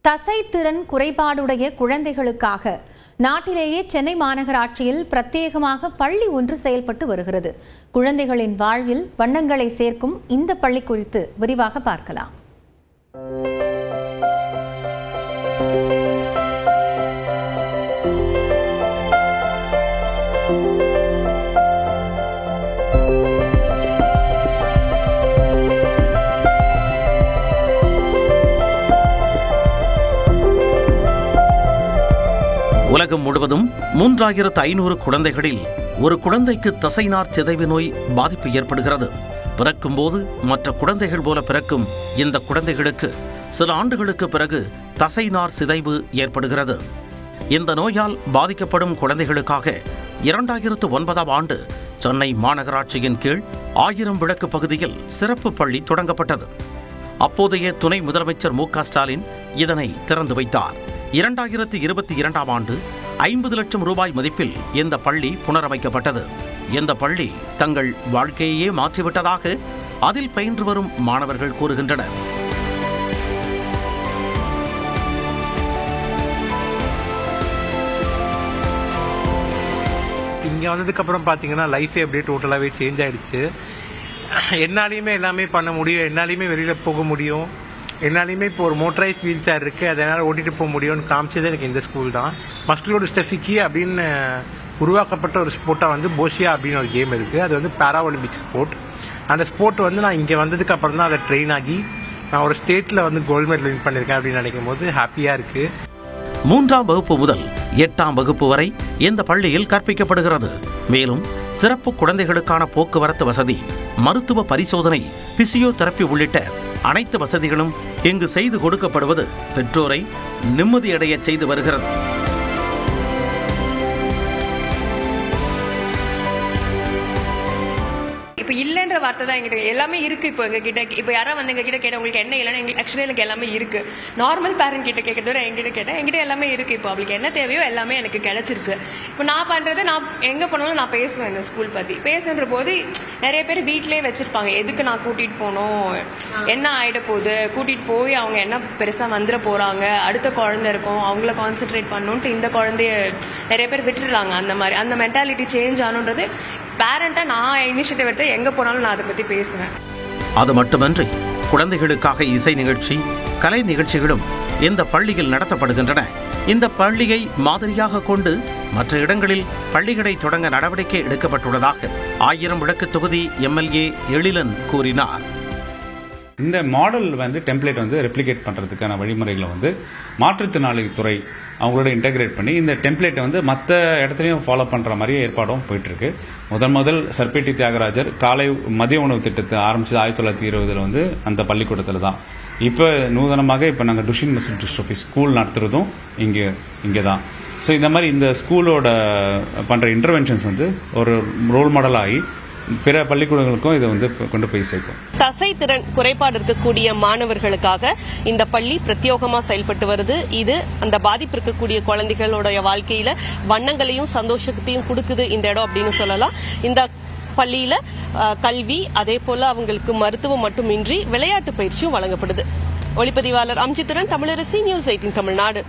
தசைத்திறன் குறைபாடுடைய குழந்தைகளுக்காக நாட்டிலேயே சென்னை மாநகராட்சியில் பிரத்யேகமாக பள்ளி ஒன்று செயல்பட்டு வருகிறது. குழந்தைகளின் வாழ்வில் வண்ணங்களை சேர்க்கும் இந்த பள்ளி குறித்து விரிவாக பார்க்கலாம். உலகம் முழுவதும் 3500 குழந்தைகளில் ஒரு குழந்தைக்கு தசைநார் சிதைவு நோய் பாதிப்பு ஏற்படுகிறது. பிறக்கும் போது மற்ற குழந்தைகள் போல பிறக்கும் இந்த குழந்தைகளுக்கு சில ஆண்டுகளுக்கு பிறகு தசைநார் சிதைவு ஏற்படுகிறது. இந்த நோயால் பாதிக்கப்படும் குழந்தைகளுக்காக 2009ஆம் ஆண்டு சென்னை மாநகராட்சியின் கீழ் 1000 விளக்கு பகுதியில் சிறப்பு பள்ளி தொடங்கப்பட்டது. அப்போதைய துணை முதலமைச்சர் மு.க. ஸ்டாலின் இதனை திறந்து வைத்தார். 2022ஆம் ஆண்டு 50 லட்சம் ரூபாய் மதிப்பில் இந்த பள்ளி புனரமைக்கப்பட்டது. இந்த பள்ளி தங்கள் வாழ்க்கையே மாற்றிவிட்டதாக அதில் பயின்று வரும் மாணவர்கள் கூறுகின்றனர். இங்கே வந்ததுக்கு அப்புறம் பார்த்தீங்கன்னா லைஃபே அப்படியே டோட்டலாகவே சேஞ்ச் ஆயிடுச்சு. என்னாலையுமே எல்லாமே பண்ண முடியும், என்னாலையுமே வெளியில் போக முடியும், என்னாலையுமே இப்போ ஒரு மோட்டரைஸ் வீல் சேர் இருக்குது, அதனால் ஓட்டிகிட்டு போக முடியும்னு காமிச்சது எனக்கு இந்த ஸ்கூல் தான். மஸ்குலோ டிஸ்ட்ரோஃபி அப்படின்னு உருவாக்கப்பட்ட ஒரு ஸ்போர்ட்டாக வந்து போஷியா அப்படின்னு ஒரு கேம் இருக்குது. அது வந்து பாரா ஒலிம்பிக் ஸ்போர்ட். அந்த ஸ்போர்ட் வந்து நான் இங்கே வந்ததுக்கு அப்புறம் தான் அதை ட்ரெயின் ஆகி நான் ஒரு ஸ்டேட்டில் வந்து கோல்டு மெடல் வின் பண்ணியிருக்கேன் அப்படின்னு நினைக்கும் போது ஹாப்பியாக இருக்குது. 3ஆம் வகுப்பு முதல் 8ஆம் வகுப்பு வரை இந்த பள்ளியில் கற்பிக்கப்படுகிறது. மேலும் சிறப்பு குழந்தைகளுக்கான போக்குவரத்து வசதி, மருத்துவ பரிசோதனை, பிசியோதெரப்பி உள்ளிட்ட அனைத்து வசதிகளும் இங்கு செய்து கொடுக்கப்படுவது பெற்றோரை நிம்மதியடைய செய்து வருகிறது. இப்போ இல்லைன்ற வார்த்தை தான் எங்கிட்ட எல்லாமே இருக்குது. இப்போ எங்ககிட்ட இப்போ யாராவது வந்து எங்ககிட்ட கேட்டால் உங்களுக்கு என்ன இல்லைன்னா எங்களுக்கு ஆக்சுவலி எனக்கு எல்லாமே இருக்குது. நார்மல் பேரண்ட் கிட்ட கேட்கறத விட எங்கிட்ட கேட்டேன், எங்கிட்ட எல்லாமே இருக்குது. இப்போ அவளுக்கு என்ன தேவையோ எல்லாமே எனக்கு கிடைச்சிருச்சு. இப்போ நான் பண்ணுறது, நான் எங்கே போனாலும் நான் பேசுவேன் இந்த ஸ்கூல் பற்றி. பேசுன்ற போது நிறைய பேர் வீட்டிலே வச்சுருப்பாங்க, எதுக்கு நான் கூட்டிகிட்டு போகணும், என்ன ஆகிட போகுது, கூட்டிகிட்டு போய் அவங்க என்ன பெருசாக வந்துட போகிறாங்க, அடுத்த குழந்தை இருக்கும், அவங்கள கான்சென்ட்ரேட் பண்ணணுன்ட்டு இந்த குழந்தைய நிறைய பேர் விட்டுடுறாங்க. அந்த மாதிரி அந்த மென்டாலிட்டி சேஞ்ச் ஆகணுன்றது பேரண்ட்டாக நான் இனிஷியேட்டிவ் எடுத்து எங்கே போனாலும் நான் அதை பற்றி பேசுவேன். அது மட்டுமன்றி குழந்தைகளுக்காக இசை நிகழ்ச்சி, கலை நிகழ்ச்சிகளும் இந்த பள்ளியில் நடத்தப்படுகின்றன. இந்த பள்ளியை மாதிரியாக கொண்டு மற்ற இடங்களில் பள்ளிகளை தொடங்க நடவடிக்கை எடுக்கப்பட்டுள்ளதாக 1000 விளக்கு தொகுதி எம்எல்ஏ எழிலன் கூறினார். இந்த மாடல் வந்து டெம்ப்ளேட் வந்து ரெப்ளிகேட் பண்ணுறதுக்கான வழிமுறைகளை வந்து மாற்றுத்திறனாளி துறை அவங்களோட இன்டெகிரேட் பண்ணி இந்த டெம்ப்ளேட்டை வந்து மற்ற இடத்துலையும் ஃபாலோ பண்ணுற மாதிரி ஏற்பாடும் போயிட்டுருக்கு. முதல் சர்பேட்டி தியாகராஜர் காலை மதிய உணவு திட்டத்தை ஆரம்பிச்சது 1920 வந்து அந்த பள்ளிக்கூடத்தில் தான். இப்போ நூதனமாக இப்போ நாங்கள் டுஷின் மஸ்குலோ டிஸ்ட்ரோஃபி ஸ்கூல் நடத்துகிறதும் இங்கே தான். ஸோ இந்த மாதிரி இந்த ஸ்கூலோட பண்ணுற இன்டர்வென்ஷன்ஸ் வந்து ஒரு ரோல் மாடல் ஆகி பிற பள்ளிக்கூடங்களுக்கும் இதை வந்து கொண்டு போய் சேர்க்கும். தசைத்திறன் குறைபாடு இருக்கக்கூடிய மாணவர்களுக்காக இந்த பள்ளி பிரத்யேகமா செயல்பட்டு வருது. இது அந்த பாதிப்பு இருக்கக்கூடிய குழந்தைகளோட வாழ்க்கையில வண்ணங்களையும் சந்தோஷத்தையும் கொடுக்குது இந்த இடம் அப்படின்னு சொல்லலாம். இந்த பள்ளியில கல்வி, அதே போல அவங்களுக்கு மருத்துவம் மட்டுமின்றி விளையாட்டு பயிற்சியும் வழங்கப்படுது. ஒளிப்பதிவாளர் அம்ஜித்துடன் தமிழரசி, நியூஸ் 18 தமிழ்நாடு.